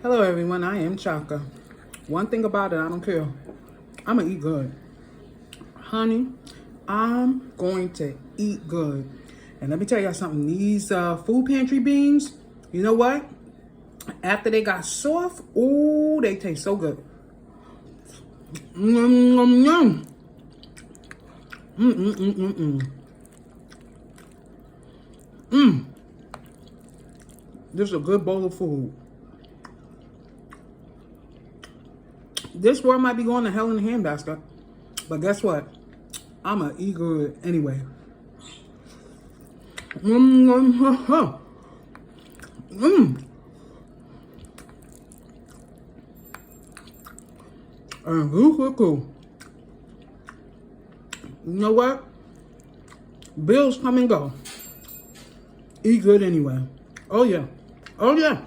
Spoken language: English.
Hello everyone, I am Chaka. One thing about it, I don't care. I'm gonna eat good. Honey, I'm going to eat good. And let me tell y'all something, these food pantry beans, you know what? After they got soft, ooh, they taste so good. Yum, yum, yum. This is a good bowl of food. This world might be going to hell in a handbasket, but guess what? I'ma eat good anyway. Cool. You know what? Bills come and go. Eat good anyway. Oh yeah. Oh yeah.